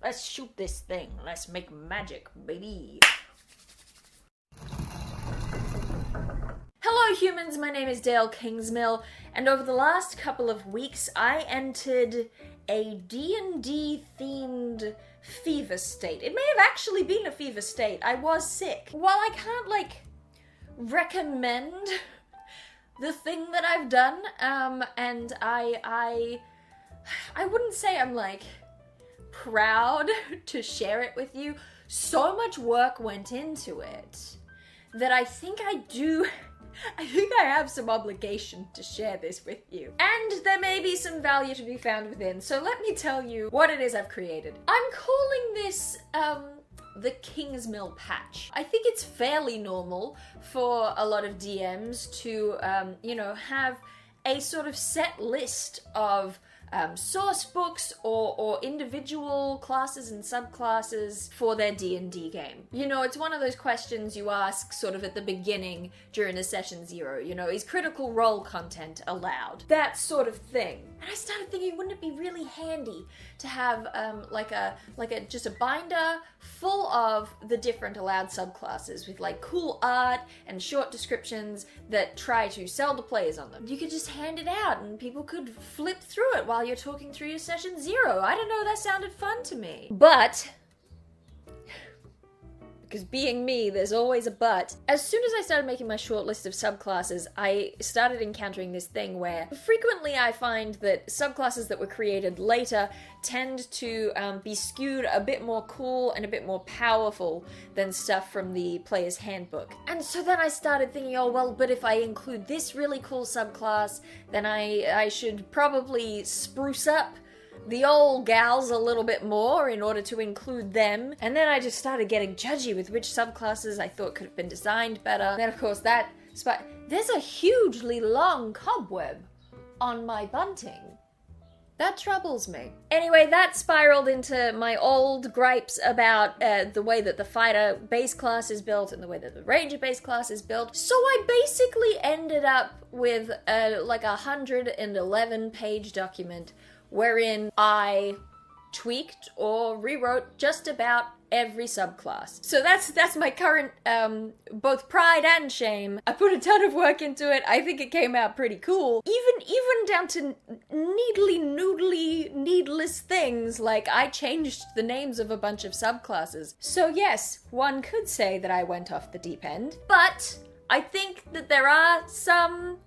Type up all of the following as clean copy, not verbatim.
Let's shoot this thing. Let's make magic, baby. Hello humans, my name is Dael Kingsmill, and over the last couple of weeks I entered a D&D themed fever state. It may have actually been a fever state. I was sick. While I can't, recommend the thing that I've done, and I wouldn't say I'm, proud to share it with you. So much work went into it that I think I have some obligation to share this with you. And there may be some value to be found within, so let me tell you what it is I've created. I'm calling this, the Kingsmill patch. I think it's fairly normal for a lot of DMs to, have a sort of set list of source books or individual classes and subclasses for their D&D game. You know, it's one of those questions you ask sort of at the beginning during a session 0, is critical role content allowed? That sort of thing. And I started thinking, wouldn't it be really handy to have just a binder full of the different allowed subclasses with cool art and short descriptions that try to sell the players on them. You could just hand it out and people could flip through it while you're talking through your session 0. I don't know, that sounded fun to me. But, because being me, there's always a but. As soon as I started making my short list of subclasses, I started encountering this thing where frequently I find that subclasses that were created later tend to be skewed a bit more cool and a bit more powerful than stuff from the player's handbook. And so then I started thinking, oh well, but if I include this really cool subclass, then I should probably spruce up the old gals a little bit more in order to include them. And then I just started getting judgy with which subclasses I thought could have been designed better. And then of course there's a hugely long cobweb on my bunting. That troubles me. Anyway, that spiraled into my old gripes about the way that the fighter base class is built and the way that the ranger base class is built. So I basically ended up with a 111 page document wherein I tweaked or rewrote just about every subclass. So that's my current, both pride and shame. I put a ton of work into it. I think it came out pretty cool. Even down to needless things, like I changed the names of a bunch of subclasses. So yes, one could say that I went off the deep end, but I think that there are some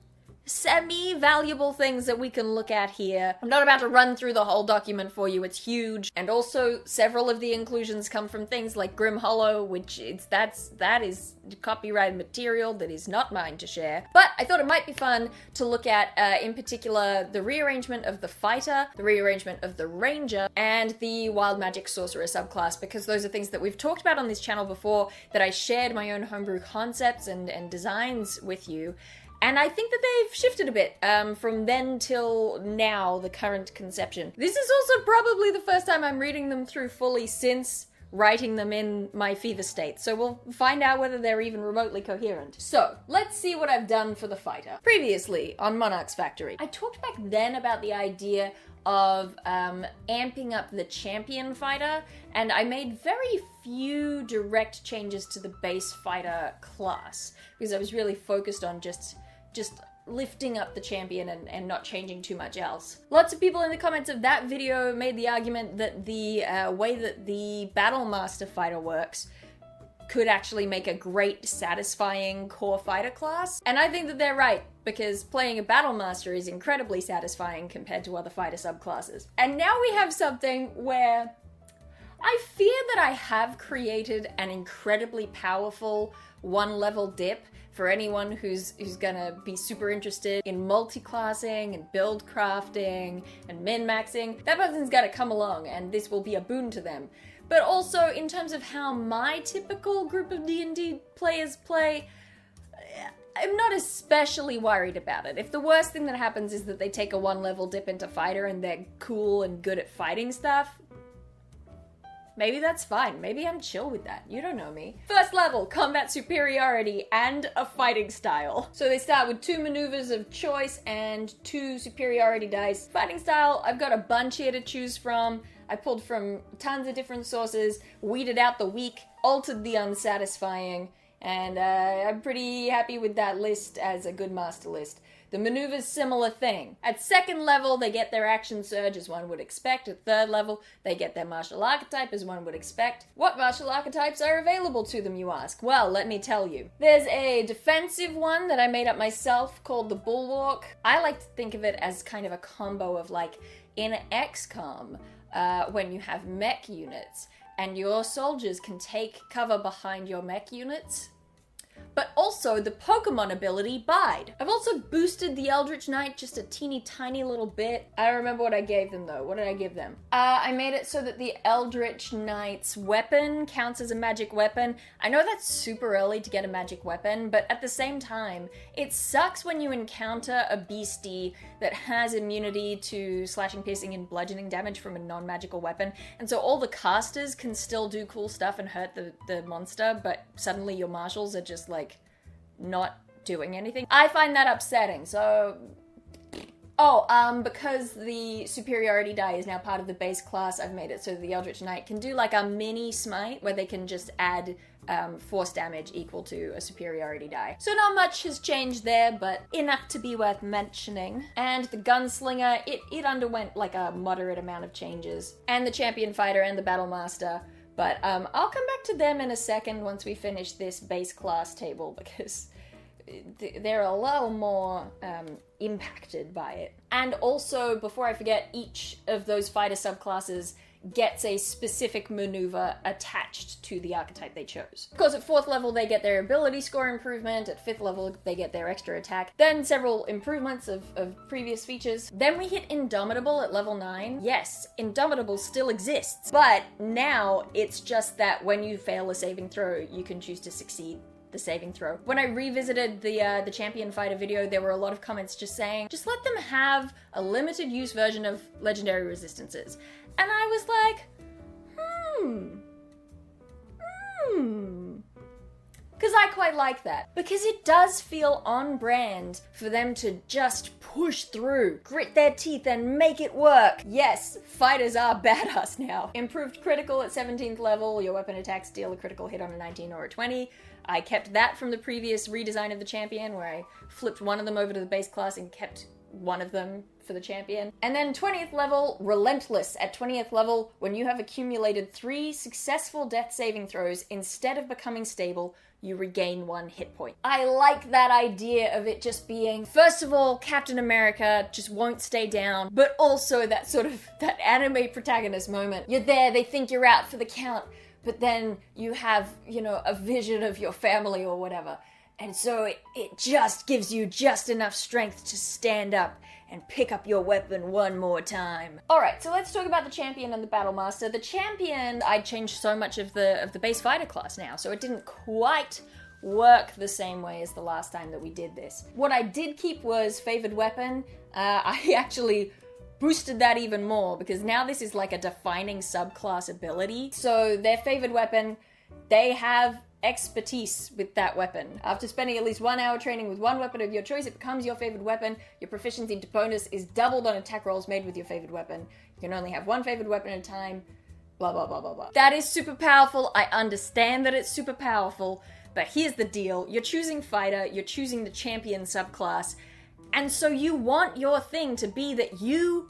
semi-valuable things that we can look at here. I'm not about to run through the whole document for you, it's huge. And also, several of the inclusions come from things like Grim Hollow, which that is copyrighted material that is not mine to share. But I thought it might be fun to look at, in particular, the rearrangement of the fighter, the rearrangement of the ranger, and the wild magic sorcerer subclass, because those are things that we've talked about on this channel before, that I shared my own homebrew concepts and designs with you. And I think that they've shifted a bit from then till now, the current conception. This is also probably the first time I'm reading them through fully since writing them in my fever state, so we'll find out whether they're even remotely coherent. So, let's see what I've done for the fighter. Previously, on MonarchsFactory, I talked back then about the idea of amping up the champion fighter, and I made very few direct changes to the base fighter class, because I was really focused on just lifting up the champion and not changing too much else. Lots of people in the comments of that video made the argument that the way that the Battle Master fighter works could actually make a great, satisfying core fighter class. And I think that they're right, because playing a Battle Master is incredibly satisfying compared to other fighter subclasses. And now we have something where I fear that I have created an incredibly powerful one-level dip for anyone who's gonna be super interested in multi-classing and build crafting and min-maxing. That person's gotta come along, and this will be a boon to them. But also, in terms of how my typical group of D&D players play, I'm not especially worried about it. If the worst thing that happens is that they take a one-level dip into fighter and they're cool and good at fighting stuff, maybe that's fine. Maybe I'm chill with that. You don't know me. First level, combat superiority and a fighting style. So they start with 2 maneuvers of choice and 2 superiority dice. Fighting style, I've got a bunch here to choose from. I pulled from tons of different sources, weeded out the weak, altered the unsatisfying, and I'm pretty happy with that list as a good master list. The maneuvers, similar thing. At second level, they get their action surge as one would expect. At third level, they get their martial archetype as one would expect. What martial archetypes are available to them, you ask? Well, let me tell you. There's a defensive one that I made up myself called the Bulwark. I like to think of it as kind of a combo of like in XCOM, when you have mech units and your soldiers can take cover behind your mech units, but also the Pokemon ability Bide. I've also boosted the Eldritch Knight just a teeny tiny little bit. I don't remember what I gave them though. What did I give them? I made it so that the Eldritch Knight's weapon counts as a magic weapon. I know that's super early to get a magic weapon, but at the same time, it sucks when you encounter a beastie that has immunity to slashing, piercing, and bludgeoning damage from a non-magical weapon, and so all the casters can still do cool stuff and hurt the monster, but suddenly your marshals are just like not doing anything. I find that upsetting, so... because the superiority die is now part of the base class, I've made it so the Eldritch Knight can do like a mini smite where they can just add force damage equal to a superiority die. So not much has changed there, but enough to be worth mentioning. And the Gunslinger, it underwent like a moderate amount of changes. And the Champion Fighter and the Battle Master. But I'll come back to them in a second once we finish this base class table, because they're a little more impacted by it. And also, before I forget, each of those fighter subclasses gets a specific maneuver attached to the archetype they chose. Of course, at 4th level, they get their ability score improvement. At 5th level, they get their extra attack. Then several improvements of previous features. Then we hit Indomitable at level 9. Yes, Indomitable still exists, but now it's just that when you fail a saving throw, you can choose to succeed the saving throw. When I revisited the Champion Fighter video, there were a lot of comments just saying, just let them have a limited use version of legendary resistances. And I was like, because I quite like that. Because it does feel on brand for them to just push through, grit their teeth and make it work. Yes, fighters are badass now. Improved critical at 17th level, your weapon attacks deal a critical hit on a 19 or a 20. I kept that from the previous redesign of the champion where I flipped one of them over to the base class and kept one of them for the champion. And then 20th level, Relentless. At 20th level, when you have accumulated 3 successful death saving throws, instead of becoming stable, you regain 1 hit point. I like that idea of it just being, first of all, Captain America just won't stay down, but also that sort of, that anime protagonist moment. You're there, they think you're out for the count, but then you have, you know, a vision of your family or whatever. And so it just gives you just enough strength to stand up and pick up your weapon one more time. Alright, so let's talk about the Champion and the Battle Master. The Champion, I changed so much of the base fighter class now, so it didn't quite work the same way as the last time that we did this. What I did keep was Favored Weapon. I actually boosted that even more, because now this is like a defining subclass ability. So their Favored Weapon, they have expertise with that weapon. After spending at least 1 hour training with one weapon of your choice, it becomes your favored weapon. Your proficiency bonus is doubled on attack rolls made with your favored weapon. You can only have one favored weapon at a time. Blah, blah, blah, blah, blah. That is super powerful. I understand that it's super powerful, but here's the deal. You're choosing fighter, you're choosing the champion subclass, and so you want your thing to be that you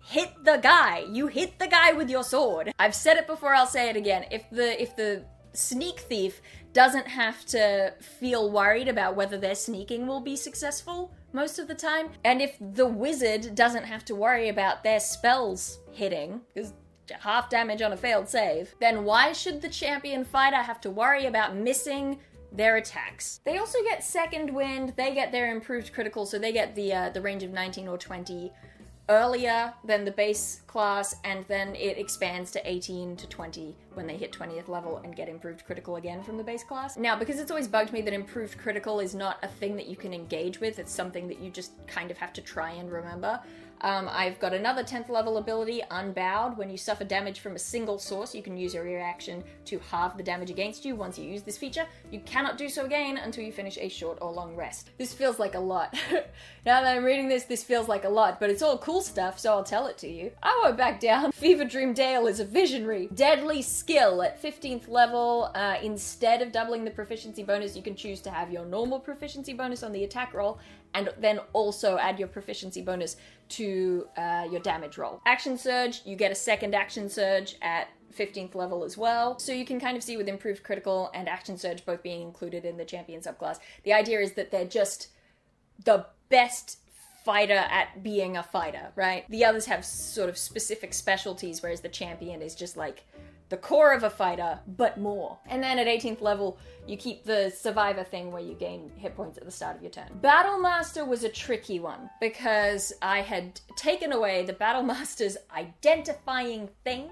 hit the guy. You hit the guy with your sword. I've said it before, I'll say it again. If the sneak thief doesn't have to feel worried about whether their sneaking will be successful most of the time, and if the wizard doesn't have to worry about their spells hitting, because half damage on a failed save, then why should the champion fighter have to worry about missing their attacks? They also get second wind, they get their improved critical, so they get the range of 19 or 20 earlier than the base class, and then it expands to 18 to 20 when they hit 20th level and get improved critical again from the base class. Now, because it's always bugged me that improved critical is not a thing that you can engage with, it's something that you just kind of have to try and remember, I've got another 10th level ability, Unbowed. When you suffer damage from a single source, you can use your reaction to halve the damage against you. Once you use this feature, you cannot do so again until you finish a short or long rest. This feels like a lot. Now that I'm reading this feels like a lot, but it's all cool stuff, so I'll tell it to you. I won't back down. Fever Dream Dael is a visionary. Deadly Skill at 15th level. Instead of doubling the proficiency bonus, you can choose to have your normal proficiency bonus on the attack roll, and then also add your proficiency bonus to your damage roll. Action Surge, you get a second Action Surge at 15th level as well. So you can kind of see with Improved Critical and Action Surge both being included in the Champion subclass, the idea is that they're just the best fighter at being a fighter, right? The others have sort of specific specialties, whereas the Champion is just like the core of a fighter, but more. And then at 18th level, you keep the Survivor thing where you gain hit points at the start of your turn. Battlemaster was a tricky one because I had taken away the Battlemaster's identifying thing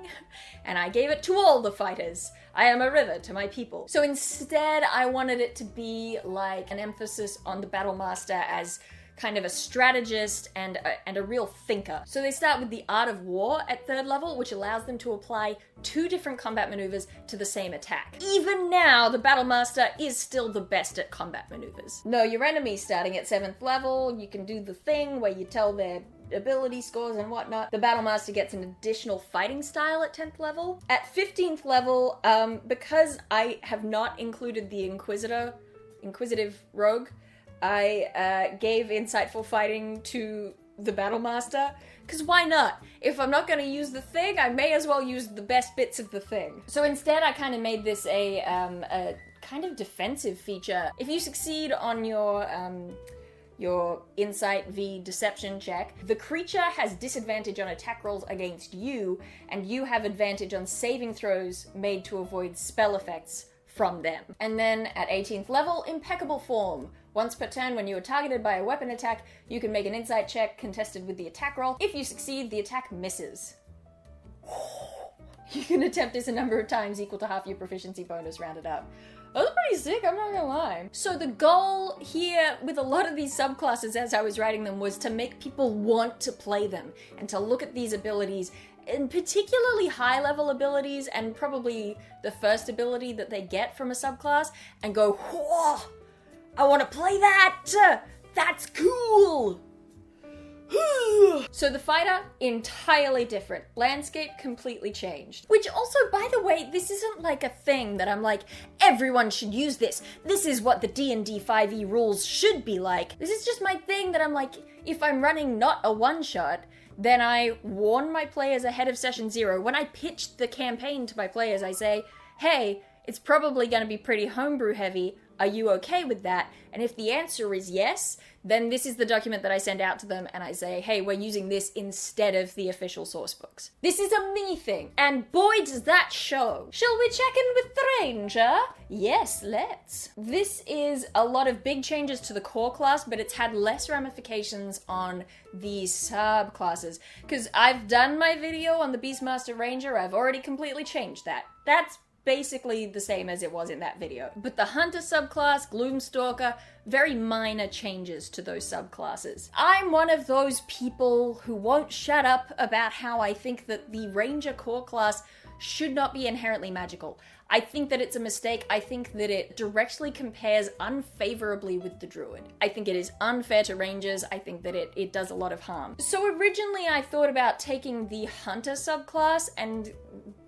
and I gave it to all the fighters. I am a river to my people. So instead, I wanted it to be like an emphasis on the Battlemaster as kind of a strategist and a real thinker. So they start with the Art of War at 3rd level, which allows them to apply 2 different combat maneuvers to the same attack. Even now, the Battlemaster is still the best at combat maneuvers. Know your enemy starting at 7th level, you can do the thing where you tell their ability scores and whatnot. The Battlemaster gets an additional fighting style at 10th level. At 15th level, because I have not included the Inquisitive Rogue, I gave Insightful Fighting to the Battlemaster, because why not? If I'm not going to use the thing, I may as well use the best bits of the thing. So instead, I kind of made this a kind of defensive feature. If you succeed on your Insight v Deception check, the creature has disadvantage on attack rolls against you, and you have advantage on saving throws made to avoid spell effects from them. And then at 18th level, Impeccable Form. Once per turn, when you are targeted by a weapon attack, you can make an insight check contested with the attack roll. If you succeed, the attack misses. You can attempt this a number of times equal to half your proficiency bonus rounded up. That's pretty sick, I'm not gonna lie. So the goal here with a lot of these subclasses as I was writing them was to make people want to play them and to look at these abilities, and particularly high level abilities and probably the first ability that they get from a subclass, and go, whoa, I want to play that! That's cool! So the fighter, entirely different. Landscape completely changed. Which also, by the way, this isn't like a thing that I'm like, everyone should use this. This is what the D&D 5e rules should be like. This is just my thing that I'm like, if I'm running not a one-shot, then I warn my players ahead of session 0. When I pitch the campaign to my players, I say, hey, it's probably going to be pretty homebrew heavy. Are you okay with that? And if the answer is yes, then this is the document that I send out to them and I say, hey, we're using this instead of the official source books. This is a me thing, and boy does that show. Shall we check in with the Ranger? Yes, let's. This is a lot of big changes to the core class, but it's had less ramifications on the subclasses. Because I've done my video on the Beastmaster Ranger, I've already completely changed that. That's basically the same as it was in that video. But the Hunter subclass, Gloomstalker, very minor changes to those subclasses. I'm one of those people who won't shut up about how I think that the Ranger core class should not be inherently magical. I think that it's a mistake. I think that it directly compares unfavorably with the Druid. I think it is unfair to Rangers. I think that it does a lot of harm. So originally I thought about taking the Hunter subclass and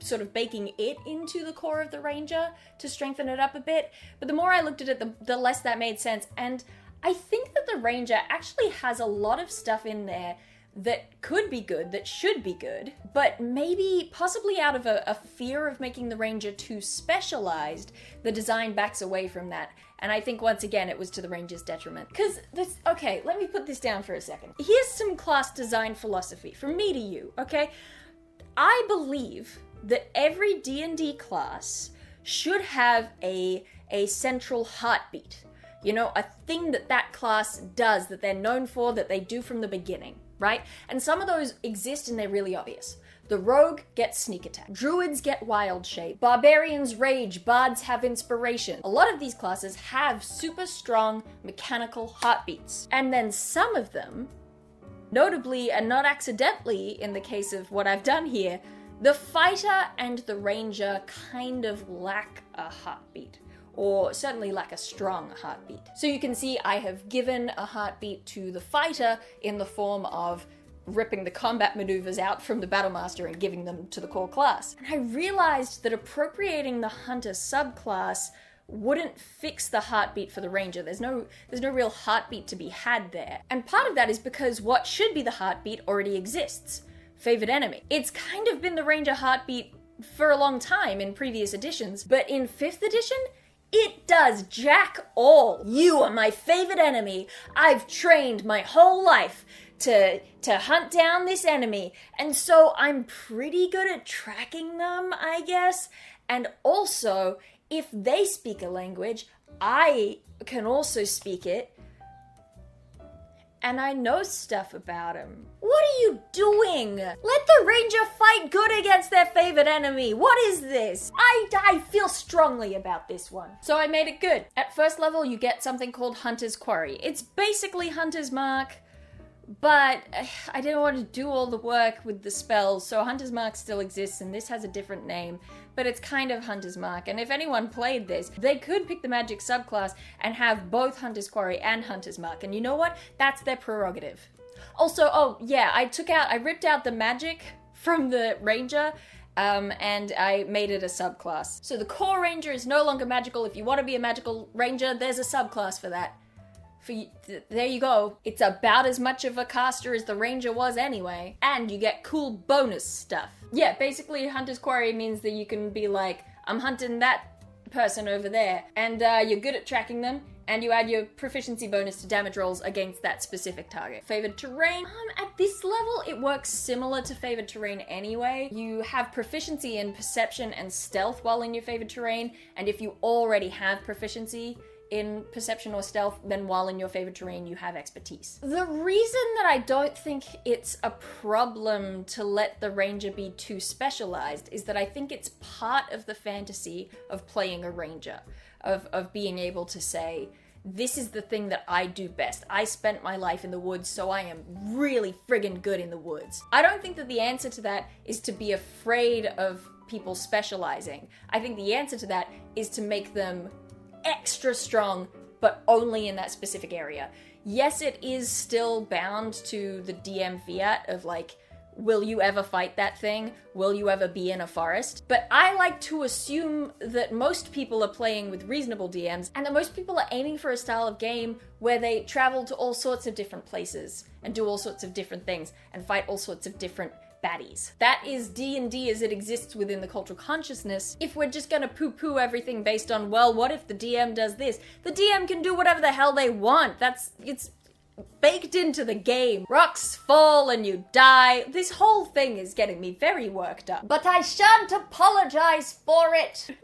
sort of baking it into the core of the Ranger to strengthen it up a bit. But the more I looked at it, the less that made sense. And I think that the Ranger actually has a lot of stuff in there that could be good, that should be good, but maybe possibly out of a fear of making the Ranger too specialized, the design backs away from that. And I think once again, it was to the Ranger's detriment. Okay, let me put this down for a second. Here's some class design philosophy from me to you, okay? I believe that every D&D class should have a central heartbeat. You know, a thing that class does, that they're known for, that they do from the beginning, right? And some of those exist and they're really obvious. The Rogue gets Sneak Attack. Druids get Wild Shape. Barbarians rage. Bards have Inspiration. A lot of these classes have super strong mechanical heartbeats. And then some of them Notably, and not accidentally in the case of what I've done here, the fighter and the ranger kind of lack a heartbeat, or certainly lack a strong heartbeat. So you can see I have given a heartbeat to the fighter in the form of ripping the combat maneuvers out from the Battlemaster and giving them to the core class. And I realized that appropriating the hunter subclass wouldn't fix the heartbeat for the ranger. There's no real heartbeat to be had there. And part of that is because what should be the heartbeat already exists. Favored enemy. It's kind of been the ranger heartbeat for a long time in previous editions, but in 5th edition, it does jack all. You are my favorite enemy. I've trained my whole life to hunt down this enemy, and so I'm pretty good at tracking them, I guess. And also, if they speak a language, I can also speak it, and I know stuff about him. What are you doing? Let the ranger fight good against their favorite enemy. What is this? I feel strongly about this one. So I made it good. At 1st level, you get something called Hunter's Quarry. It's basically Hunter's Mark, but I didn't want to do all the work with the spells, so Hunter's Mark still exists, and this has a different name, but it's kind of Hunter's Mark. And if anyone played this, they could pick the magic subclass and have both Hunter's Quarry and Hunter's Mark, and you know what? That's their prerogative. Also, oh yeah, I ripped out the magic from the ranger, and I made it a subclass. So the core ranger is no longer magical. If you want to be a magical ranger, there's a subclass for that. There you go. It's about as much of a caster as the ranger was anyway. And you get cool bonus stuff. Yeah, basically Hunter's Quarry means that you can be like, I'm hunting that person over there. And you're good at tracking them. And you add your proficiency bonus to damage rolls against that specific target. Favored terrain. At this level, it works similar to favored terrain anyway. You have proficiency in perception and stealth while in your favored terrain. And if you already have proficiency in perception or stealth, then while in your favorite terrain you have expertise. The reason that I don't think it's a problem to let the ranger be too specialized is that I think it's part of the fantasy of playing a ranger, of being able to say, this is the thing that I do best. I spent my life in the woods, so I am really friggin' good in the woods. I don't think that the answer to that is to be afraid of people specializing. I think the answer to that is to make them extra strong, but only in that specific area. Yes, it is still bound to the DM fiat of like, will you ever fight that thing? Will you ever be in a forest? But I like to assume that most people are playing with reasonable DMs, and that most people are aiming for a style of game where they travel to all sorts of different places and do all sorts of different things and fight all sorts of different baddies. That is D&D as it exists within the cultural consciousness. If we're just gonna poo-poo everything based on, well, what if the DM does this? The DM can do whatever the hell they want. It's baked into the game. Rocks fall and you die. This whole thing is getting me very worked up. But I shan't apologize for it.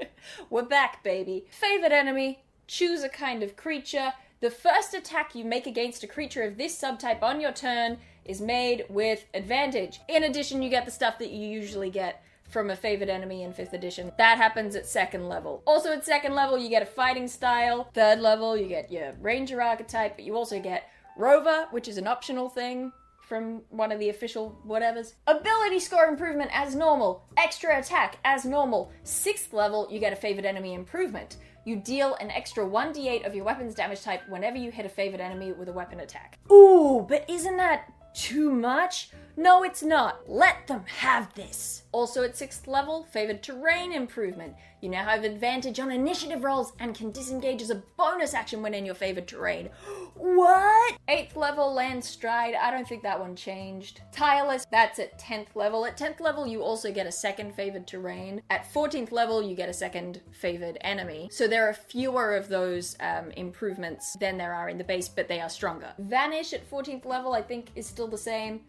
We're back, baby. Favorite enemy. Choose a kind of creature. The first attack you make against a creature of this subtype on your turn is made with advantage. In addition, you get the stuff that you usually get from a favored enemy in 5th edition. That happens at 2nd level. Also at 2nd level, you get a fighting style. 3rd level, you get your ranger archetype, but you also get rover, which is an optional thing from one of the official whatevers. Ability score improvement as normal. Extra attack as normal. 6th level, you get a favored enemy improvement. You deal an extra 1d8 of your weapon's damage type whenever you hit a favored enemy with a weapon attack. Ooh, but isn't that too much? No, it's not. Let them have this. Also at 6th level, favored terrain improvement. You now have advantage on initiative rolls and can disengage as a bonus action when in your favored terrain. What? 8th level, land stride. I don't think that one changed. Tireless, that's at 10th level. At 10th level, you also get a second favored terrain. At 14th level, you get a second favored enemy. So there are fewer of those improvements than there are in the base, but they are stronger. Vanish at 14th level, I think, is still the same.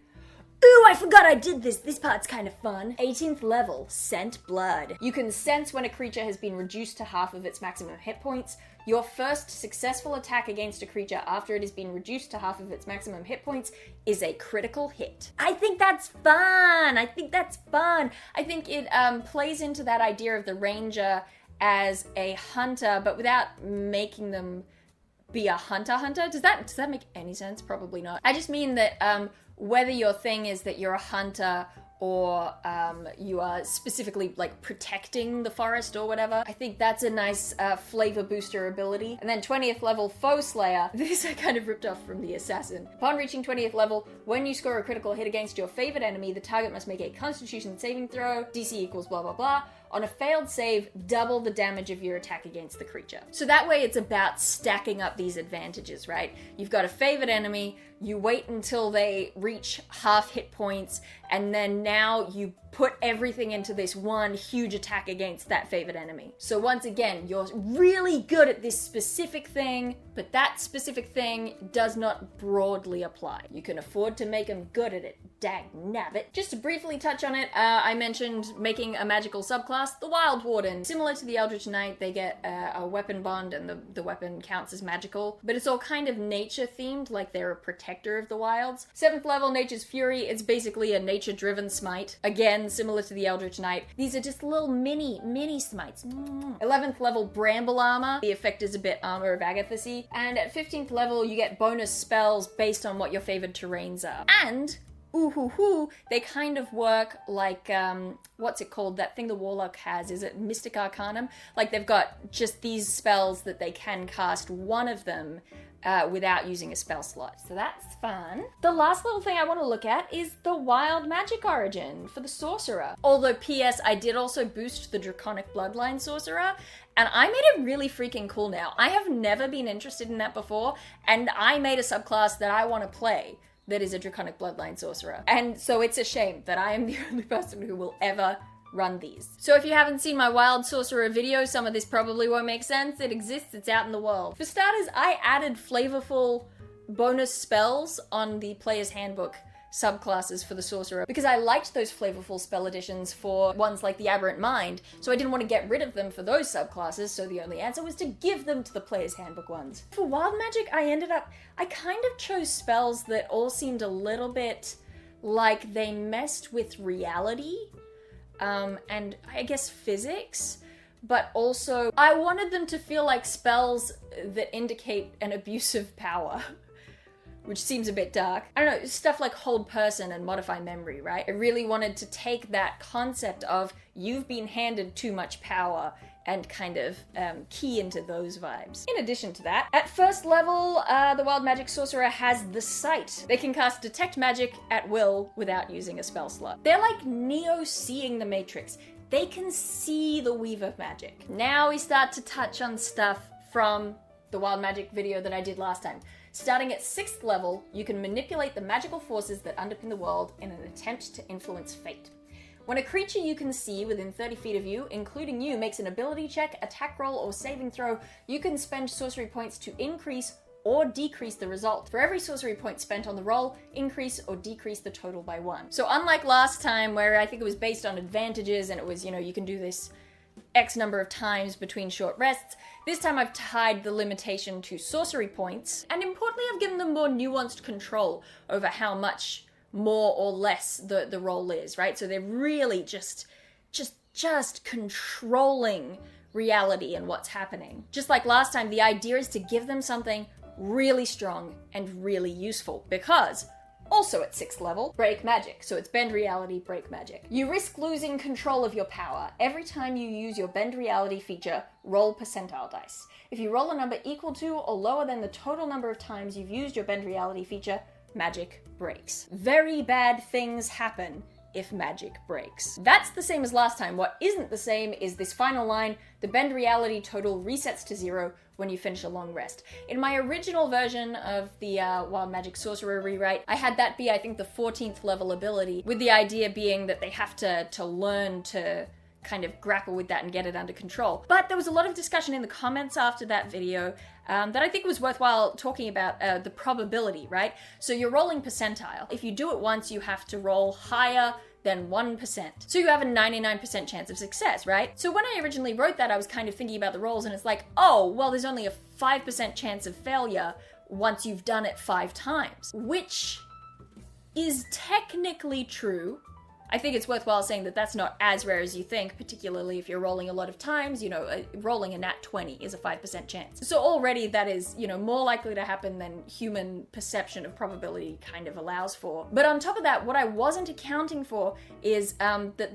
Ooh, I forgot I did this. This part's kind of fun. 18th level, Scent Blood. You can sense when a creature has been reduced to half of its maximum hit points. Your first successful attack against a creature after it has been reduced to half of its maximum hit points is a critical hit. I think that's fun. I think it plays into that idea of the ranger as a hunter, but without making them be a hunter. Does that make any sense? Probably not. I just mean that whether your thing is that you're a hunter or you are specifically like protecting the forest or whatever. I think that's a nice flavor booster ability. And then 20th level Foe Slayer. This I kind of ripped off from the Assassin. Upon reaching 20th level, when you score a critical hit against your favorite enemy, the target must make a Constitution saving throw, DC equals blah blah blah. On a failed save, double the damage of your attack against the creature. So that way it's about stacking up these advantages, right? You've got a favorite enemy, you wait until they reach half hit points, and then now you put everything into this one huge attack against that favorite enemy. So once again, you're really good at this specific thing, but that specific thing does not broadly apply. You can afford to make them good at it. Dag nabbit. Just to briefly touch on it, I mentioned making a magical subclass, the Wild Warden. Similar to the Eldritch Knight, they get a weapon bond and the weapon counts as magical, but it's all kind of nature themed, like they're a protector of the wilds. 7th level, Nature's Fury, it's basically a nature-driven smite. Again, similar to the Eldritch Knight. These are just little mini smites. 11th level, Bramble Armor. The effect is a bit Armor of Agathis-y. And at 15th level, you get bonus spells based on what your favored terrains are. And they kind of work like, what's it called? That thing the Warlock has, is it Mystic Arcanum? Like they've got just these spells that they can cast one of them without using a spell slot. So that's fun. The last little thing I want to look at is the wild magic origin for the Sorcerer. Although PS, I did also boost the Draconic Bloodline Sorcerer, and I made it really freaking cool now. I have never been interested in that before, and I made a subclass that I want to play that is a Draconic Bloodline Sorcerer. And so it's a shame that I am the only person who will ever run these. So if you haven't seen my Wild Sorcerer video, some of this probably won't make sense. It exists, it's out in the world. For starters, I added flavorful bonus spells on the Player's Handbook subclasses for the Sorcerer because I liked those flavorful spell additions for ones like the Aberrant Mind, so I didn't want to get rid of them for those subclasses, so the only answer was to give them to the Player's Handbook ones. For Wild Magic, I kind of chose spells that all seemed a little bit like they messed with reality, and I guess physics, but also I wanted them to feel like spells that indicate an abuse of power. Which seems a bit dark. I don't know, stuff like Hold Person and Modify Memory, right? I really wanted to take that concept of you've been handed too much power and kind of key into those vibes. In addition to that, at first level, the Wild Magic Sorcerer has the Sight. They can cast Detect Magic at will without using a spell slot. They're like Neo seeing the Matrix. They can see the weave of magic. Now we start to touch on stuff from the Wild Magic video that I did last time. Starting at 6th level, you can manipulate the magical forces that underpin the world in an attempt to influence fate. When a creature you can see within 30 feet of you, including you, makes an ability check, attack roll, or saving throw, you can spend sorcery points to increase or decrease the result. For every sorcery point spent on the roll, increase or decrease the total by 1. So unlike last time, where I think it was based on advantages and it was, you can do this X number of times between short rests, this time I've tied the limitation to sorcery points, and importantly I've given them more nuanced control over how much more or less the roll is, right? So they're really just controlling reality and what's happening. Just like last time, the idea is to give them something really strong and really useful, because also at 6th level, Break Magic. So it's Bend Reality, Break Magic. You risk losing control of your power. Every time you use your Bend Reality feature, roll percentile dice. If you roll a number equal to or lower than the total number of times you've used your Bend Reality feature, magic breaks. Very bad things happen if magic breaks. That's the same as last time. What isn't the same is this final line, the Bend Reality total resets to 0 when you finish a long rest. In my original version of the Wild Magic Sorcerer rewrite, I had that be, I think, the 14th level ability, with the idea being that they have to learn to kind of grapple with that and get it under control. But there was a lot of discussion in the comments after that video that I think was worthwhile talking about the probability, right? So you're rolling percentile. If you do it once, you have to roll higher than 1%. So you have a 99% chance of success, right? So when I originally wrote that, I was kind of thinking about the rolls, and it's like, oh, well, there's only a 5% chance of failure once you've done it 5 times, which is technically true. I think it's worthwhile saying that that's not as rare as you think, particularly if you're rolling a lot of times. You know, rolling a nat 20 is a 5% chance. So already that is, you know, more likely to happen than human perception of probability kind of allows for. But on top of that, what I wasn't accounting for is that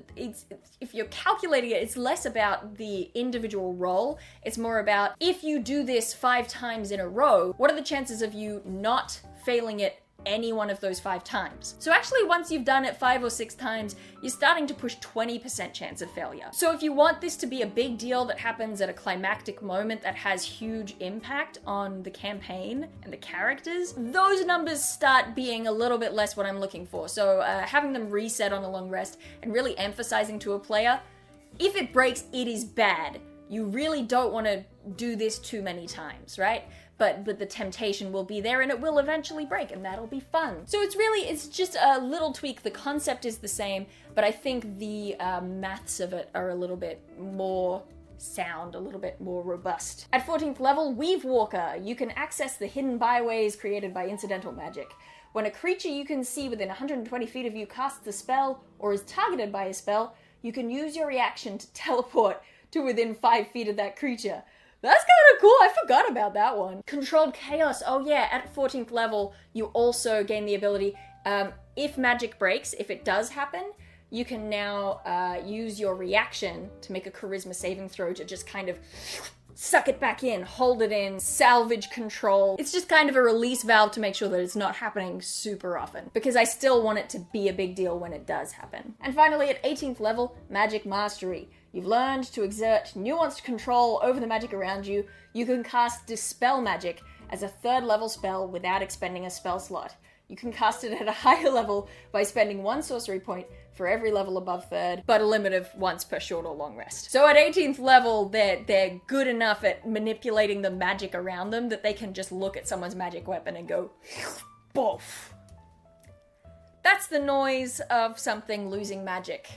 if you're calculating it, it's less about the individual roll. It's more about, if you do this 5 times in a row, what are the chances of you not failing it any one of those 5 times? So actually, once you've done it 5 or 6 times, you're starting to push 20% chance of failure. So if you want this to be a big deal that happens at a climactic moment that has huge impact on the campaign and the characters, those numbers start being a little bit less what I'm looking for. So having them reset on a long rest and really emphasizing to a player, if it breaks, it is bad. You really don't want to do this too many times, right? But the temptation will be there and it will eventually break, and that'll be fun. So it's just a little tweak. The concept is the same, but I think the maths of it are a little bit more sound, a little bit more robust. At 14th level, Weave Walker. You can access the hidden byways created by incidental magic. When a creature you can see within 120 feet of you casts a spell or is targeted by a spell, you can use your reaction to teleport to within 5 feet of that creature. That's kind of cool. I forgot about that one. Controlled Chaos. Oh yeah, at 14th level, you also gain the ability, if magic breaks, if it does happen, you can now use your reaction to make a charisma saving throw to just kind of suck it back in, hold it in, salvage control. It's just kind of a release valve to make sure that it's not happening super often, because I still want it to be a big deal when it does happen. And finally, at 18th level, Magic Mastery. You've learned to exert nuanced control over the magic around you. You can cast Dispel Magic as a 3rd level spell without expending a spell slot. You can cast it at a higher level by spending 1 sorcery point for every level above 3rd, but a limit of once per short or long rest. So at 18th level, they're good enough at manipulating the magic around them that they can just look at someone's magic weapon and go, boof. That's the noise of something losing magic.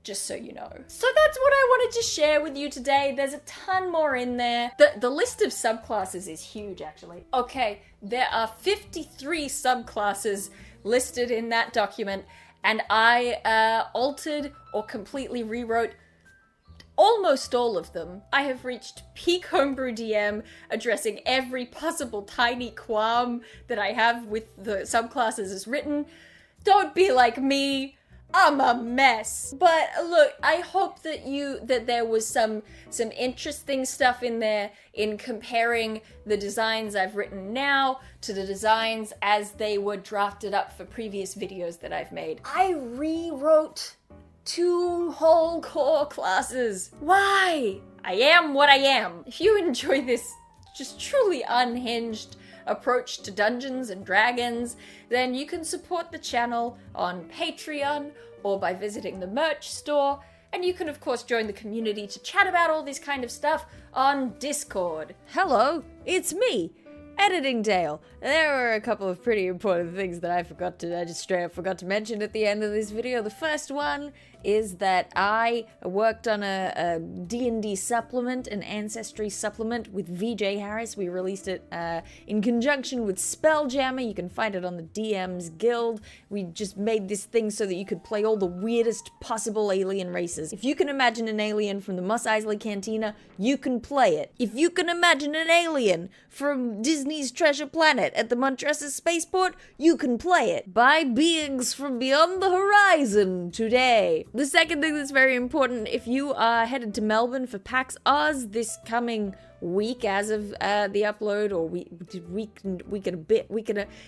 Just so you know. So that's what I wanted to share with you today. There's a ton more in there. The list of subclasses is huge, actually. Okay, there are 53 subclasses listed in that document, and I altered or completely rewrote almost all of them. I have reached peak homebrew DM, addressing every possible tiny qualm that I have with the subclasses as written. Don't be like me. I'm a mess. But look, I hope that there was some interesting stuff in there in comparing the designs I've written now to the designs as they were drafted up for previous videos that I've made. I rewrote 2 whole core classes. Why? I am what I am. If you enjoy this just truly unhinged approach to Dungeons and Dragons, then you can support the channel on Patreon or by visiting the merch store, and you can of course join the community to chat about all this kind of stuff on Discord. Hello, it's me, Editing Dael. There were a couple of pretty important things that I just straight up forgot to mention at the end of this video. The first one is that I worked on a D&D supplement, an Ancestry supplement with VJ Harris. We released it in conjunction with Spelljammer. You can find it on the DM's Guild. We just made this thing so that you could play all the weirdest possible alien races. If you can imagine an alien from the Mos Eisley Cantina, you can play it. If you can imagine an alien from Disney's Treasure Planet at the Montressa's Spaceport, you can play it. By beings from beyond the horizon today. The second thing that's very important, if you are headed to Melbourne for PAX Oz this coming week as of the upload, or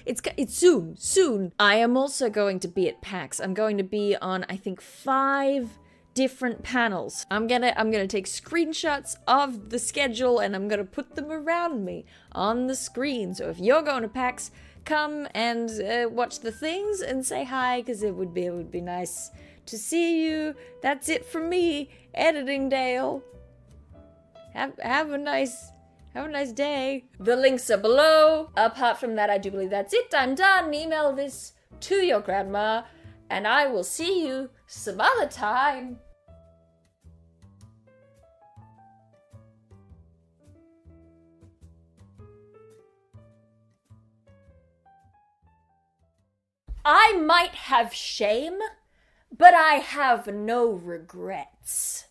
it's soon. I am also going to be at PAX. I'm going to be on, I think, 5 different panels. I'm gonna take screenshots of the schedule and I'm gonna put them around me on the screen. So if you're going to PAX, come and watch the things and say hi, because it would be nice to see you. That's it from me, Editing Dael. Have a nice day. The links are below. Apart from that, I do believe that's it. I'm done. Email this to your grandma, and I will see you some other time. I might have shame, but I have no regrets.